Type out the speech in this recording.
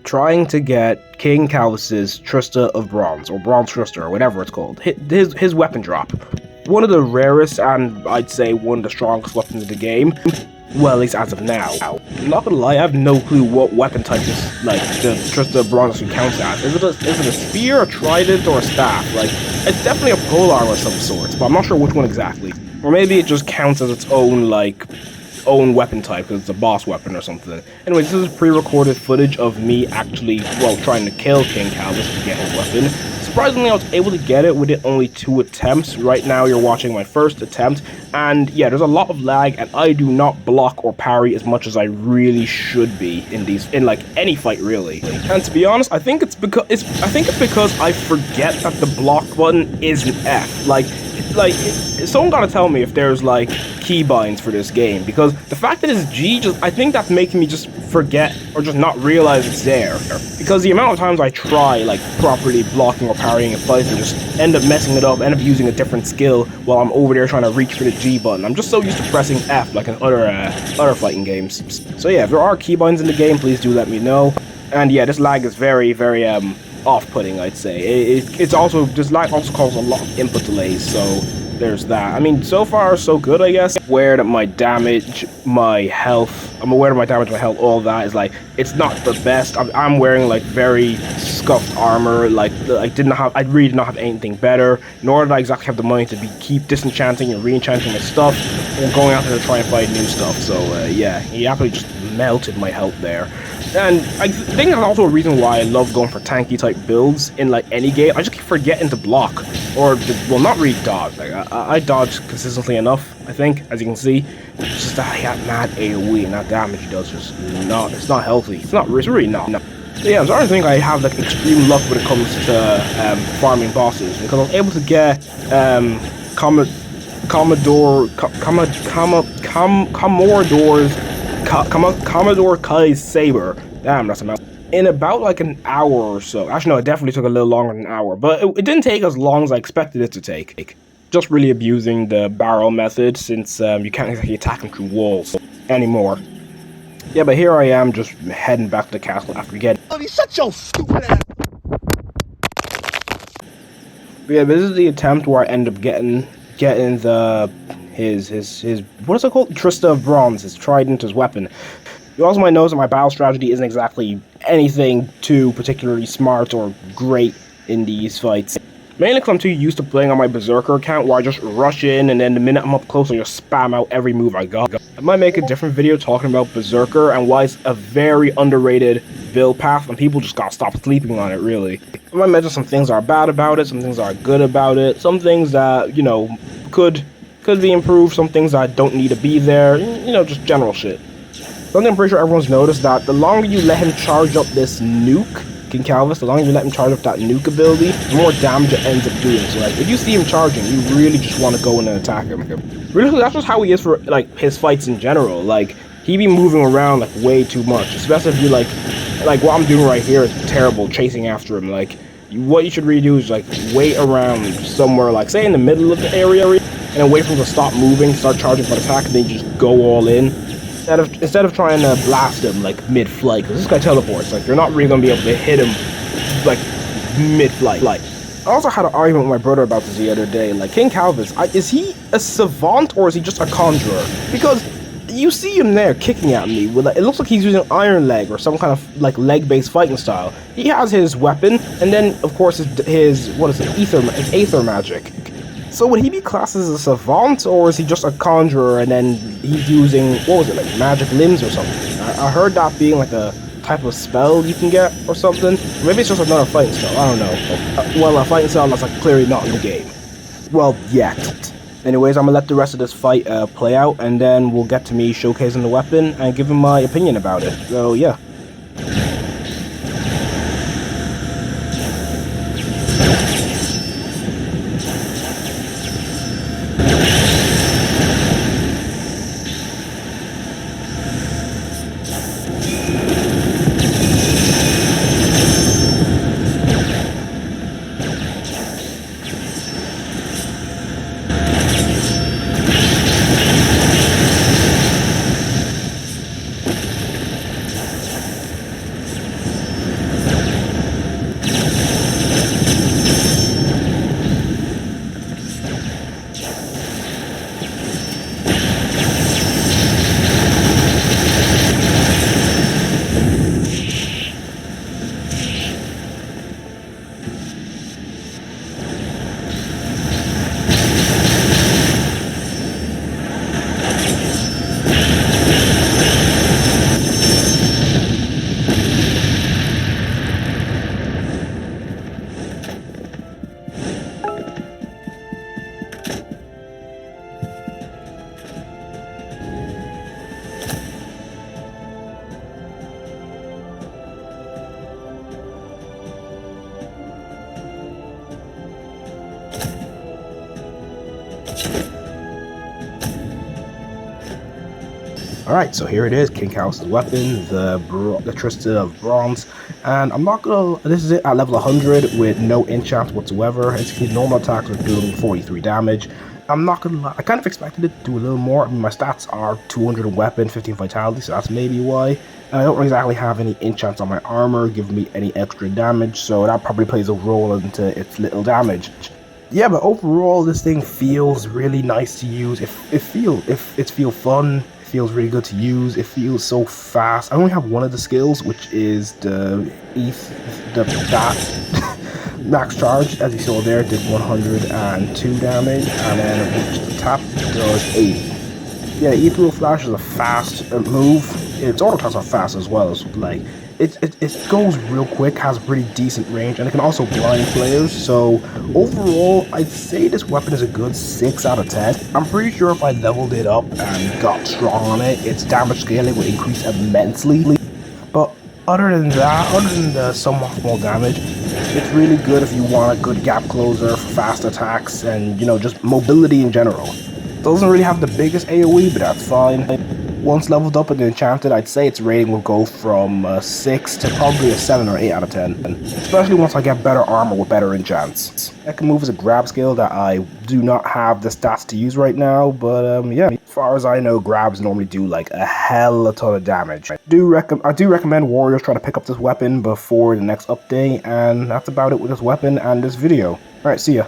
trying to get King Calvis's Triasta of Bronze, or Bronze Triasta, or whatever it's called, his weapon drop. One of the rarest, and I'd say one of the strongest weapons in the game. Well, at least as of now. I'm not gonna lie, I have no clue what weapon type this, like, the Triasta of Bronze counts as. Is it a spear, a trident, or a staff? Like, it's definitely a polearm of some sorts, but I'm not sure which one exactly. Or maybe it just counts as its own, like, own weapon type, because it's a boss weapon or something. Anyway, this is pre-recorded footage of me actually, well, trying to kill King Calvis to get his weapon. Surprisingly, I was able to get it within only 2 attempts. Right now, you're watching my first attempt, and yeah, there's a lot of lag, and I do not block or parry as much as I really should be in like any fight, really. And to be honest, I think it's because I forget that the block button is an F. Like someone gotta tell me if there's like keybinds for this game, because the fact that it's G, I think that's making me just forget or just not realize it's there. Because the amount of times I try like properly blocking or parrying in fights and just end up messing it up, end up using a different skill while I'm over there trying to reach for the G button. I'm just so used to pressing F like in other fighting games. So yeah, if there are keybinds in the game, please do let me know. And yeah, this lag is very, very off-putting, I'd say. It's also, this lag also causes a lot of input delays, so there's that. I mean, so far so good, I guess. I'm aware that my damage, my health, all that is like, it's not the best. I'm wearing like very scuffed armor, like I really did not have anything better, nor did I exactly have the money to keep disenchanting and re-enchanting my stuff, or going out there to try and find new stuff. So yeah, he absolutely just melted my health there. And I think that's also a reason why I love going for tanky type builds in like any game. I just keep forgetting to block, or well, not really dodge. Like I dodge consistently enough, I think, as you can see. It's just that he got mad AoE, and that damage he does just not. It's not healthy. It's really not. So yeah, I'm starting to think I have like extreme luck when it comes to farming bosses, because I was able to get Commodore Kai's saber. Damn, that's a mouth. In about like an hour or so. Actually, no, it definitely took a little longer than an hour, but it didn't take as long as I expected it to take. Just really abusing the barrel method, since you can't exactly attack him through walls anymore. Yeah, but here I am, just heading back to the castle after getting. Oh, he's such a stupid ass. But yeah, this is the attempt where I end up getting the his what is it called? Triasta of Bronze, his trident, his weapon. You also might notice that my battle strategy isn't exactly anything too particularly smart or great in these fights. Mainly because I'm too used to playing on my Berserker account, where I just rush in and then the minute I'm up close I just spam out every move I got. I might make a different video talking about Berserker and why it's a very underrated build path, and people just gotta stop sleeping on it, really. I might mention some things that are bad about it, some things that are good about it, some things that, you know, could be improved, some things that don't need to be there, you know, just general shit. Something I'm pretty sure everyone's noticed, that the longer you let him charge up this nuke, King Calvis, the longer you let him charge up that nuke ability, the more damage it ends up doing. So like, if you see him charging, you really just want to go in and attack him. Really, that's just how he is for like his fights in general. Like, he be moving around like way too much, especially if you like what I'm doing right here is terrible, chasing after him. Like, what you should really do is like wait around somewhere, like say in the middle of the area, and then wait for him to stop moving, start charging for an attack, and then you just go all in. Instead of trying to blast him like mid-flight, because this guy teleports, like you're not really gonna be able to hit him like mid-flight. I also had an argument with my brother about this the other day. Like, King Calvis, is he a savant or is he just a conjurer? Because you see him there kicking at me with, like, it looks like he's using iron leg or some kind of like leg-based fighting style. He has his weapon, and then of course his what is it, his aether magic. So would he be classed as a savant, or is he just a conjurer and then he's using, what was it, like magic limbs or something? I heard that being like a type of spell you can get or something. Maybe it's just another fighting style, I don't know. Well, a fighting style that's like clearly not in the game. Well, yet. Anyways, I'm gonna let the rest of this fight play out, and then we'll get to me showcasing the weapon and giving my opinion about it. So yeah. Alright, so here it is, King Calus' weapon, the Triasta of Bronze, and I'm not gonna, this is it at level 100 with no enchants whatsoever. As you can see, normal attacks are doing 43 damage. I'm not gonna lie, I kind of expected it to do a little more. I mean, my stats are 200 in weapon, 15 vitality, so that's maybe why. And I don't exactly have any enchants on my armor, giving me any extra damage, so that probably plays a role into its little damage. Yeah, but overall, this thing feels really nice to use. It feels fun. It feels really good to use. It feels so fast. I only have one of the skills, which is the that max charge, as you saw there, did 102 damage, and then which the tap does 80. Yeah, the Ethereal Flash is a fast move. Its auto attacks are fast as well. So like it goes real quick, has pretty decent range, and it can also blind players. So overall, I'd say this weapon is a good 6 out of 10. I'm pretty sure if I leveled it up and got strong on it, its damage scaling would increase immensely. But other than that, other than the somewhat small damage, it's really good if you want a good gap closer for fast attacks and, you know, just mobility in general. Doesn't really have the biggest AoE, but that's fine. Once leveled up and enchanted, I'd say its rating will go from 6 to probably a 7 or 8 out of 10. Especially once I get better armor with better enchants. Second move is a grab skill that I do not have the stats to use right now, but yeah, as far as I know, grabs normally do like a hell of a ton of damage. I do recommend warriors try to pick up this weapon before the next update, and that's about it with this weapon and this video. Alright, see ya.